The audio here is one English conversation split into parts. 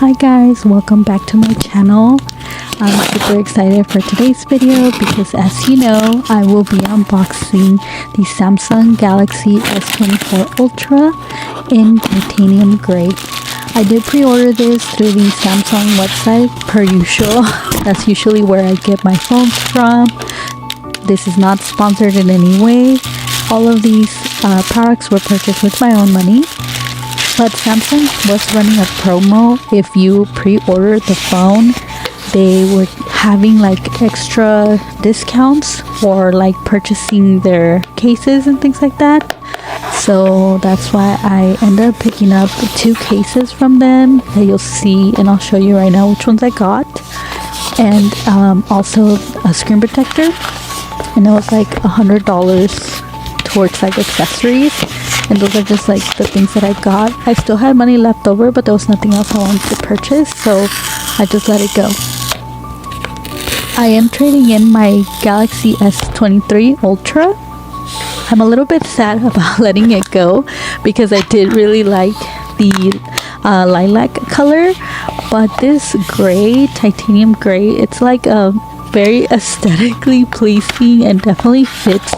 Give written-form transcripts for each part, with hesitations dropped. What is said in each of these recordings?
Hi guys, welcome back to my channel. I'm super excited for today's video because, as you know, I will be unboxing the Samsung Galaxy S24 Ultra in titanium gray. I did pre-order this through the Samsung website per usual. That's usually where I get my phones from. This is not sponsored in any way. All of these products were purchased with my own money. But Samsung was running a promo. If you pre-ordered the phone, they were having like extra discounts for like purchasing their cases and things like that. So that's why I ended up picking up 2 cases from them that you'll see, and I'll show you right now which ones I got. And also a screen protector, and it was like $100 towards like accessories. And those are just like the things that I got. I still had money left over, but there was nothing else I wanted to purchase, so I just let it go. I am trading in my Galaxy S24 Ultra. I'm a little bit sad about letting it go because I did really like the lilac color, but this gray, titanium gray, it's like a very aesthetically pleasing and definitely fits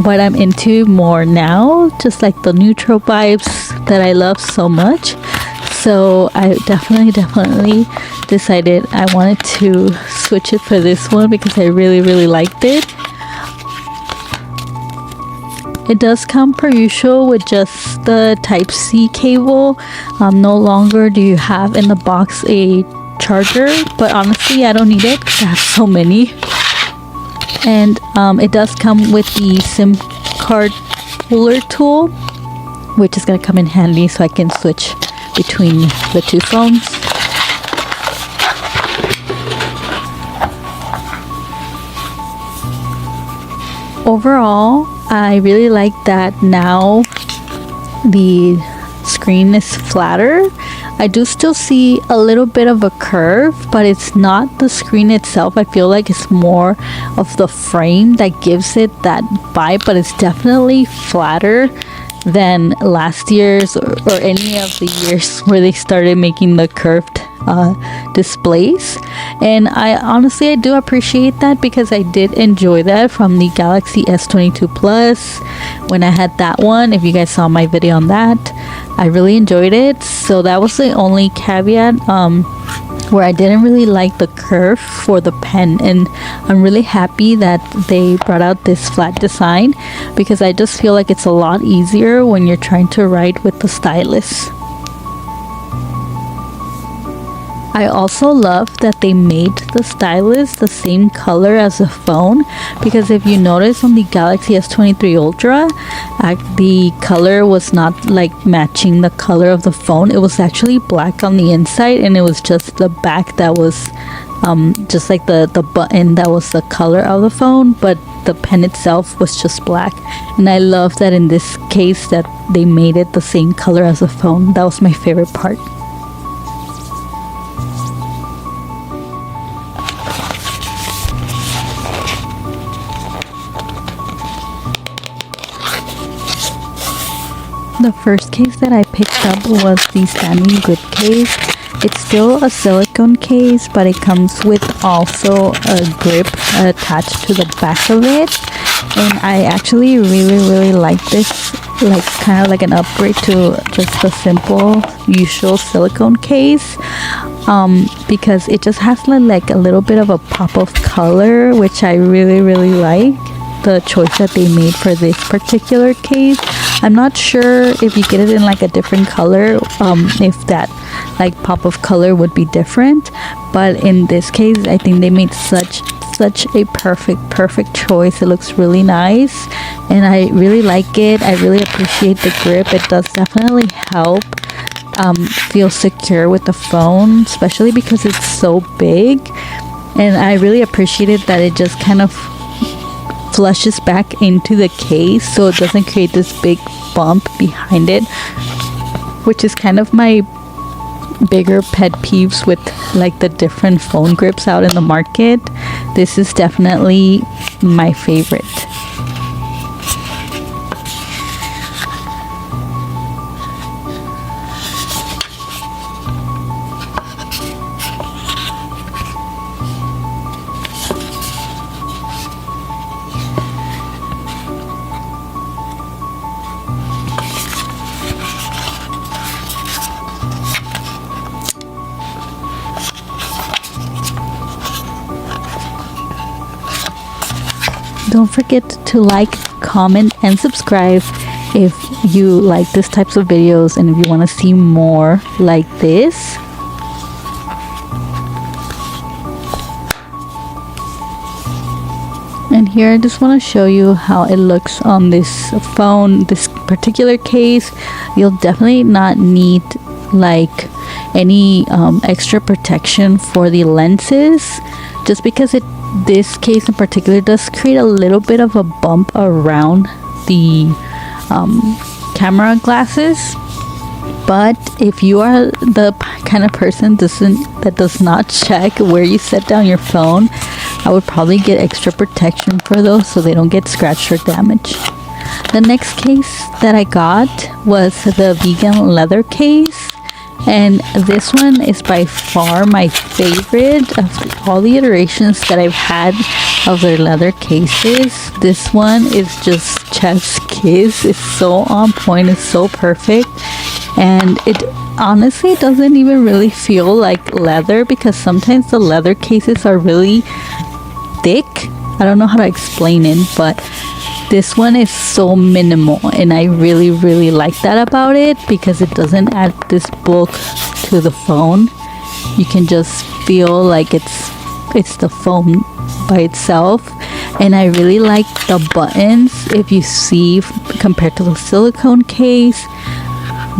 what I'm into more now, just like the neutral vibes that I love so much. So I definitely decided I wanted to switch it for this one because I really liked it. It does come per usual with just the Type-C cable. No longer do you have in the box a charger, but honestly I don't need it because I have so many. And it does come with the SIM card puller tool, which is going to come in handy so I can switch between the 2 phones. Overall, I really like that now the screen is flatter. I do still see a little bit of a curve, but it's not the screen itself. I feel like it's more of the frame that gives it that vibe, but it's definitely flatter than last year's or any of the years where they started making the curved displays. And I do appreciate that because I did enjoy that from the Galaxy S22 Plus when I had that one. If you guys saw my video on that, I really enjoyed it. So that was the only caveat where I didn't really like the curve for the pen, and I'm really happy that they brought out this flat design because I just feel like it's a lot easier when you're trying to write with the stylus. I also love that they made the stylus the same color as the phone, because if you notice on the Galaxy S23 Ultra, the color was not like matching the color of the phone. It was actually black on the inside, and it was just the back that was just like the button that was the color of the phone, but the pen itself was just black. And I love that in this case that they made it the same color as the phone. That was my favorite part. The first case that I picked up was the standing grip case. It's still a silicone case, but it comes with also a grip attached to the back of it. And I actually really like this, like kind of like an upgrade to just a simple usual silicone case, because it just has like a little bit of a pop of color, which I really like the choice that they made for this particular case. I'm not sure if you get it in like a different color, if that like pop of color would be different, but in this case I think they made such a perfect choice. It looks really nice and I really like it. I really appreciate the grip. It does definitely help feel secure with the phone, especially because it's so big, and I really appreciated that it just kind of flushes back into the case so it doesn't create this big bump behind it, which is kind of my bigger pet peeves with like the different phone grips out in the market. This is definitely my favorite. don't forget to like, comment, and subscribe if you like this types of videos and if you want to see more like this. And here I just want to show you how it looks on this phone, this particular case. You'll definitely not need like any extra protection for the lenses, just because this case in particular does create a little bit of a bump around the camera glasses. But if you are the kind of person that does not check where you set down your phone, I would probably get extra protection for those so they don't get scratched or damaged. The next case that I got was the vegan leather case, and this one is by far my favorite of all the iterations that I've had of their leather cases. This one is just chef's kiss. It's so on point, it's so perfect, and it honestly doesn't even really feel like leather, because sometimes the leather cases are really thick. I don't know how to explain it, but this one is so minimal, and I really like that about it, because it doesn't add this bulk to the phone. You can just feel like it's the phone by itself. And I really like the buttons. If you see, compared to the silicone case,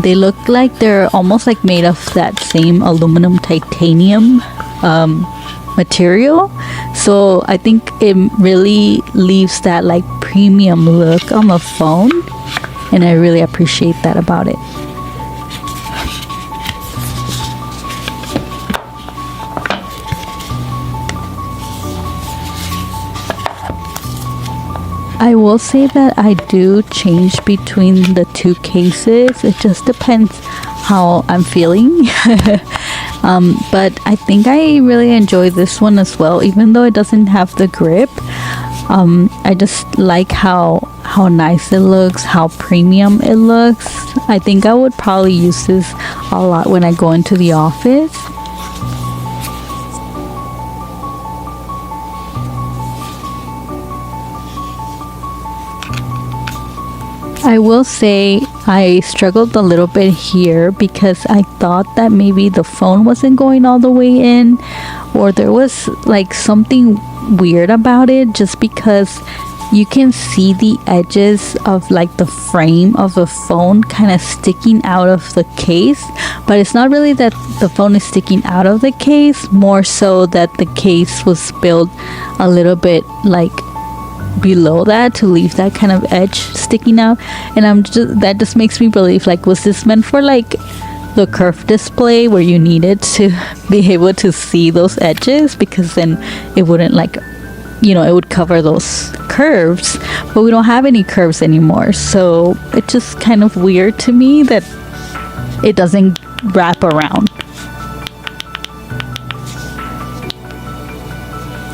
they look like they're almost like made of that same aluminum titanium material. So I think it really leaves that like premium look on the phone, and I really appreciate that about it. I will say that I do change between the two cases. It just depends how I'm feeling. But I think I really enjoy this one as well, even though it doesn't have the grip. I just like how nice it looks, how premium it looks. I think I would probably use this a lot when I go into the office. I will say I struggled a little bit here, because I thought that maybe the phone wasn't going all the way in, or there was like something weird about it, just because you can see the edges of like the frame of the phone kind of sticking out of the case. But it's not really that the phone is sticking out of the case, more so that the case was built a little bit like below that to leave that kind of edge sticking out. And that just makes me believe, like, was this meant for like the curved display where you needed to be able to see those edges, because then it wouldn't, like, you know, it would cover those curves, but we don't have any curves anymore. So it's just kind of weird to me that it doesn't wrap around.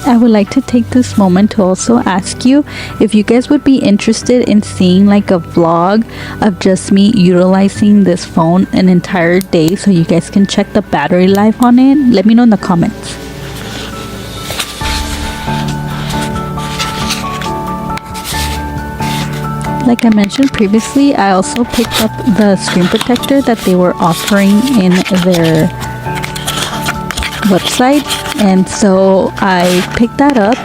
I would like to take this moment to also ask you if you guys would be interested in seeing like a vlog of just me utilizing this phone an entire day, so you guys can check the battery life on it. Let me know in the comments. Like I mentioned previously, I also picked up the screen protector that they were offering in their website, and so I picked that up.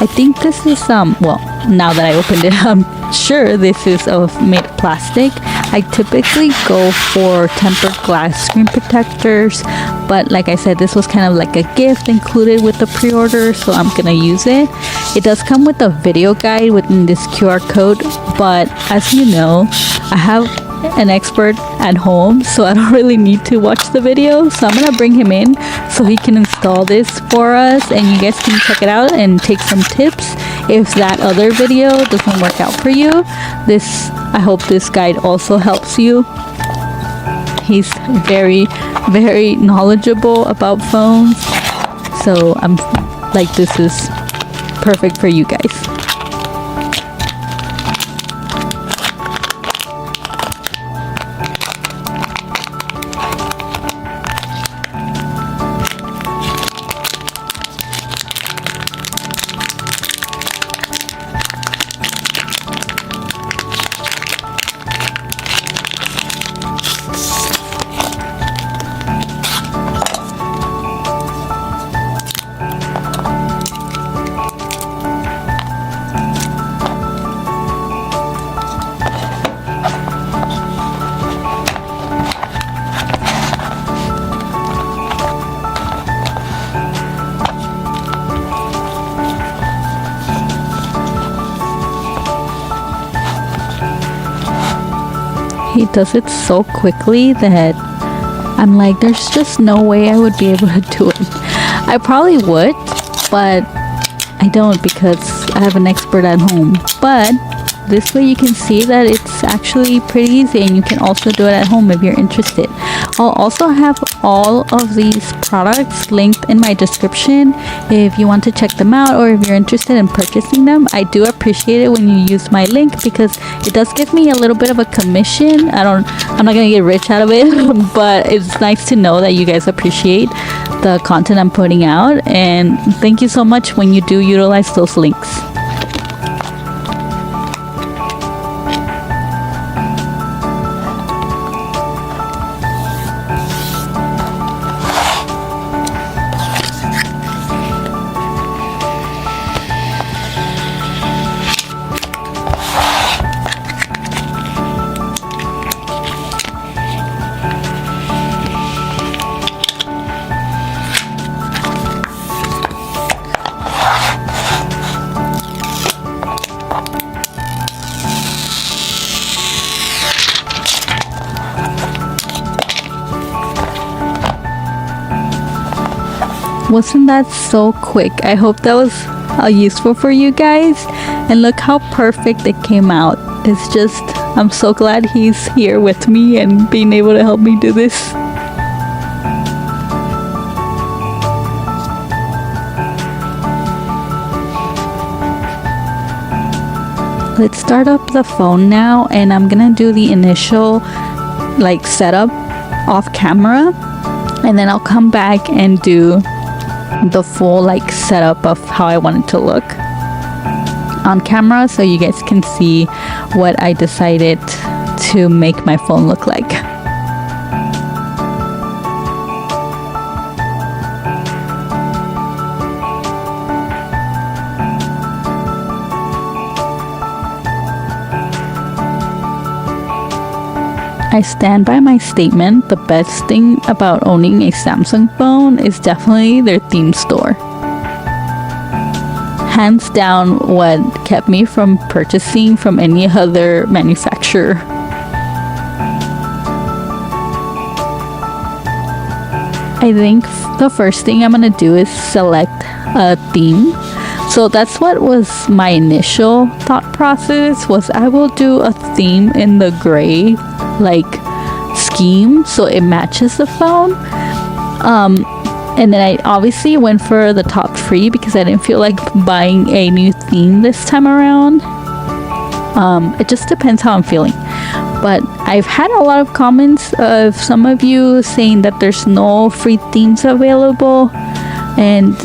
I think this is well, now that I opened it, I'm sure this is made of plastic. I typically go for tempered glass screen protectors, but like I said, this was kind of like a gift included with the pre-order, so I'm gonna use it. It does come with a video guide within this QR code, but as you know, I have an expert at home, so I don't really need to watch the video. So I'm gonna bring him in so he can install this for us, and you guys can check it out and take some tips if that other video doesn't work out for you. I hope this guide also helps you. He's very knowledgeable about phones, so I'm like, this is perfect for you guys. he does it so quickly that I'm like, there's just no way I would be able to do it. I probably would, but I don't because I have an expert at home. But this way you can see that it's actually pretty easy, and you can also do it at home if you're interested. I'll also have all of these products linked in my description if you want to check them out, or if you're interested in purchasing them. I do appreciate it when you use my link because it does give me a little bit of a commission. I'm not gonna get rich out of it, but it's nice to know that you guys appreciate the content I'm putting out, and thank you so much when you do utilize those links. Wasn't that so quick? I hope that was useful for you guys, and look how perfect it came out. It's just, I'm so glad he's here with me and being able to help me do this. Let's start up the phone now, and I'm gonna do the initial like setup off camera, and then I'll come back and do the full like setup of how I want it to look on camera, so you guys can see what I decided to make my phone look like. I stand by my statement. The best thing about owning a Samsung phone is definitely their theme store. Hands down what kept me from purchasing from any other manufacturer. I think the first thing I'm gonna do is select a theme. So that's what was my initial thought process, was I will do a theme in the gray like scheme so it matches the phone. And then I obviously went for the top three because I didn't feel like buying a new theme this time around. It just depends how I'm feeling. But I've had a lot of comments of some of you saying that there's no free themes available, and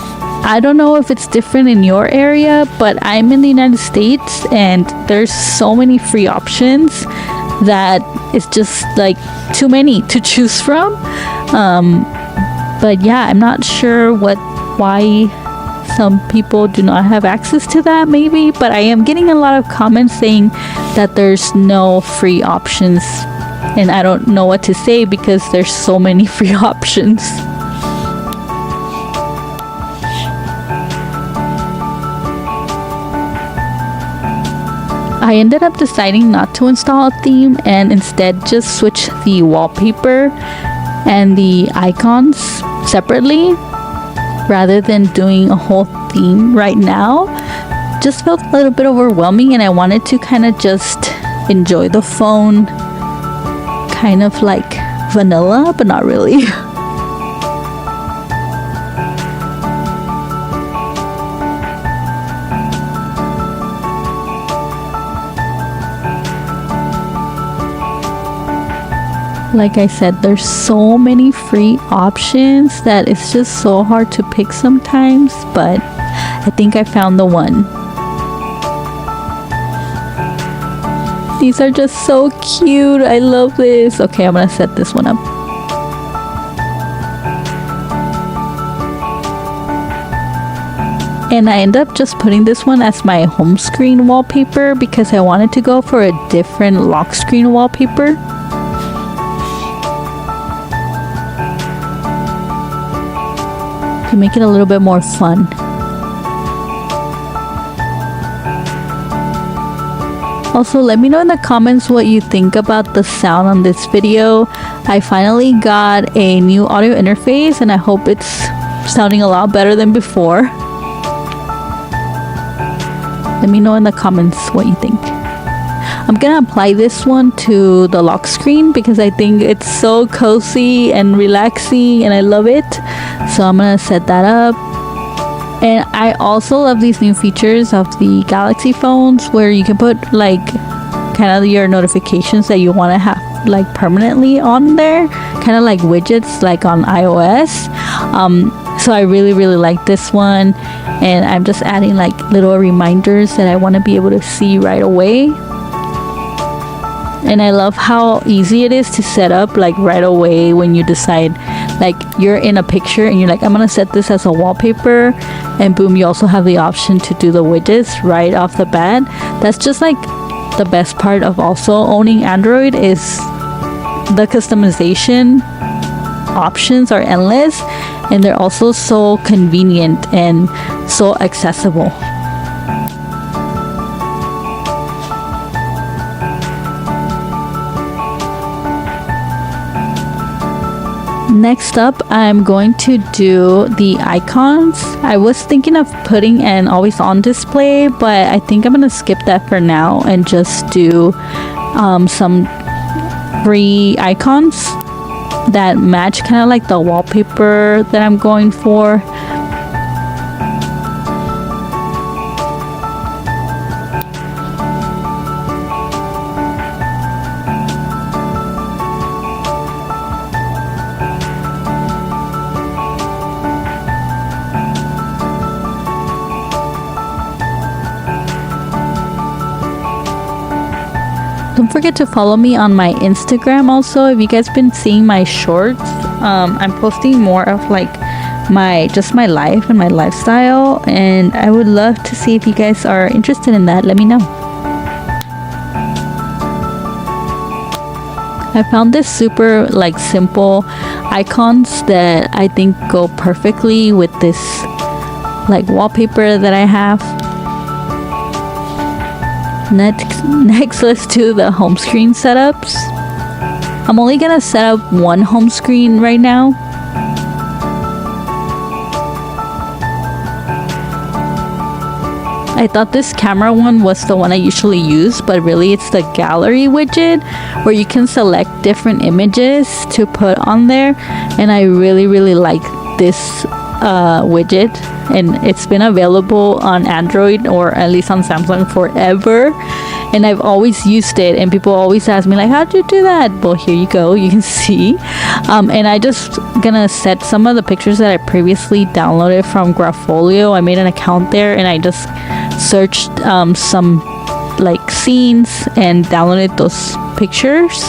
I don't know if it's different in your area, but I'm in the United States and there's so many free options that it's just like too many to choose from. But yeah, I'm not sure why some people do not have access to that, maybe, but I am getting a lot of comments saying that there's no free options, and I don't know what to say because there's so many free options. I ended up deciding not to install a theme and instead just switch the wallpaper and the icons separately rather than doing a whole theme right now. Just felt a little bit overwhelming, and I wanted to kind of just enjoy the phone kind of like vanilla, but not really. Like I said, there's so many free options that it's just so hard to pick sometimes, but I think I found the one. These are just so cute. I love this. Okay, I'm gonna set this one up. And I end up just putting this one as my home screen wallpaper because I wanted to go for a different lock screen wallpaper. To make it a little bit more fun. Also, let me know in the comments what you think about the sound on this video. I finally got a new audio interface and I hope it's sounding a lot better than before. Let me know in the comments what you think. I'm gonna apply this one to the lock screen because I think it's so cozy and relaxing and I love it. So I'm gonna set that up. And I also love these new features of the Galaxy phones where you can put like kind of your notifications that you want to have like permanently on there, kind of like widgets like on iOS. So I really like this one, and I'm just adding like little reminders that I want to be able to see right away. And I love how easy it is to set up like right away when you decide, like you're in a picture and you're like, I'm gonna set this as a wallpaper, and boom, you also have the option to do the widgets right off the bat. That's just like the best part of also owning Android, is the customization options are endless, and they're also so convenient and so accessible. Next up, I'm going to do the icons. I was thinking of putting an always on display, but I think I'm gonna skip that for now and just do some free icons that match kind of like the wallpaper that I'm going for. Don't forget to follow me on my Instagram also. If you guys been seeing my shorts, I'm posting more of like my life and my lifestyle, and I would love to see if you guys are interested in that. Let me know. I found this super like simple icons that I think go perfectly with this like wallpaper that I have. Next, let's do the home screen setups. I'm only gonna set up one home screen right now. I thought this camera one was the one I usually use, but really it's the gallery widget where you can select different images to put on there, and I really like this widget, and it's been available on Android, or at least on Samsung, forever, and I've always used it, and people always ask me like, how'd you do that? Well, here you go, you can see. And I just gonna set some of the pictures that I previously downloaded from Grapholio. I made an account there and I just searched some like scenes and downloaded those pictures,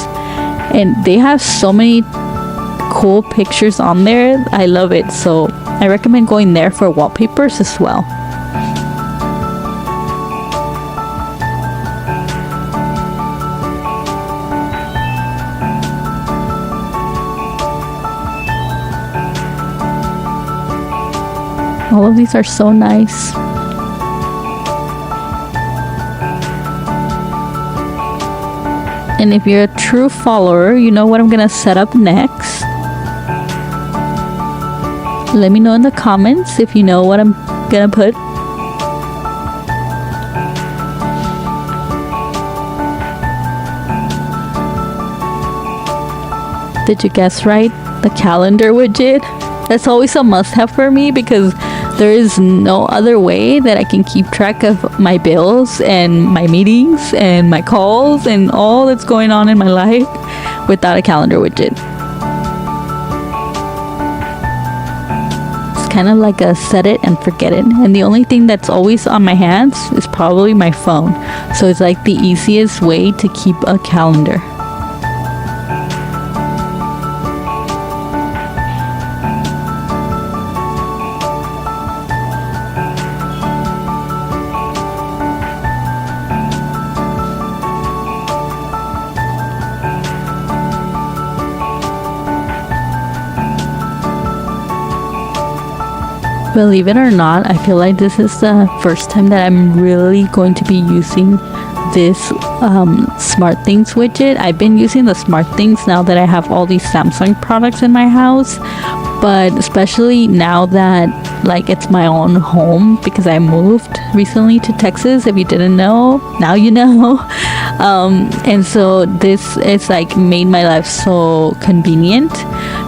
and they have so many cool pictures on there. I love it, so I recommend going there for wallpapers as well. All of these are so nice. And if you're a true follower, you know what I'm gonna set up next. Let me know in the comments if you know what I'm gonna put. Did you guess right? The calendar widget. That's always a must-have for me because there is no other way that I can keep track of my bills and my meetings and my calls and all that's going on in my life without a calendar widget. It's kind of like a set it and forget it, and the only thing that's always on my hands is probably my phone, so it's like the easiest way to keep a calendar. Believe it or not, I feel like this is the first time that I'm really going to be using this smart things widget. I've been using the smart things now that I have all these Samsung products in my house, but especially now that like it's my own home, because I moved recently to Texas. If you didn't know, now you know. And so this is like made my life so convenient,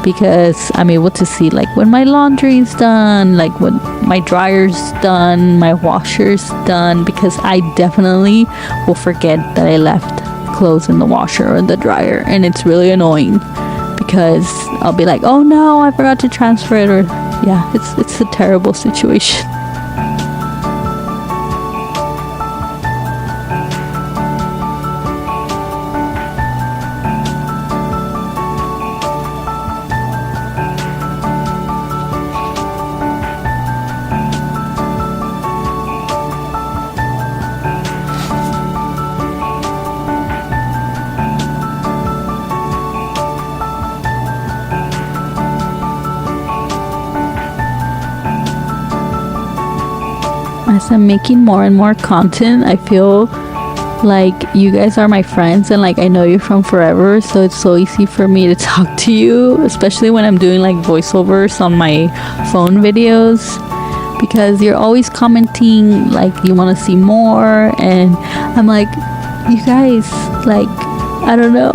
because I'm able to see like when my laundry's done, like when my dryer's done, my washer's done, because I definitely will forget that I left clothes in the washer or the dryer, and it's really annoying because I'll be like, oh no, I forgot to transfer it, or yeah, it's a terrible situation. As I'm making more and more content, I feel like you guys are my friends, and like I know you from forever, so it's so easy for me to talk to you, especially when I'm doing like voiceovers on my phone videos, because you're always commenting like you want to see more, and I'm like, you guys, like, I don't know.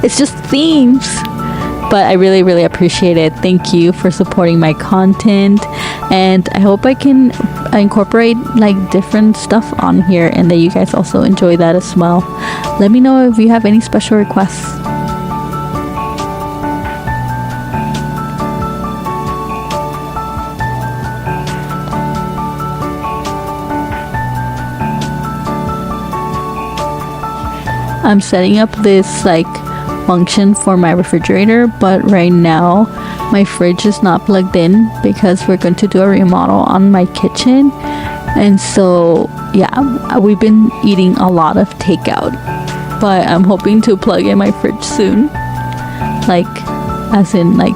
It's just themes, but I really appreciate it. Thank you for supporting my content, and I hope I can incorporate like different stuff on here, and that you guys also enjoy that as well. Let me know if you have any special requests. I'm setting up this like function for my refrigerator, but right now my fridge is not plugged in because we're going to do a remodel on my kitchen, and so yeah, we've been eating a lot of takeout, but I'm hoping to plug in my fridge soon, like as in like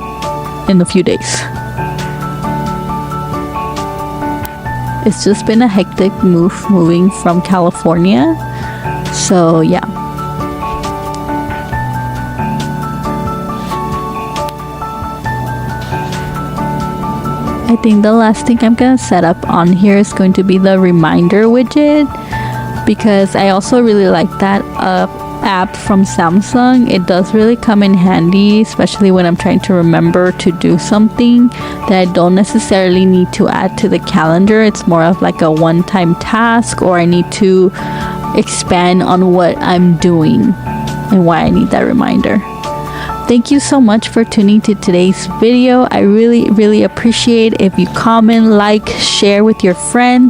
in a few days. It's just been a hectic moving from California, so yeah. I think the last thing I'm gonna set up on here is going to be the reminder widget, because I also really like that app from Samsung. It does really come in handy, especially when I'm trying to remember to do something that I don't necessarily need to add to the calendar. It's more of like a one-time task, or I need to expand on what I'm doing and why I need that reminder. Thank you so much for tuning to today's video. I really appreciate if you comment, like, share with your friends.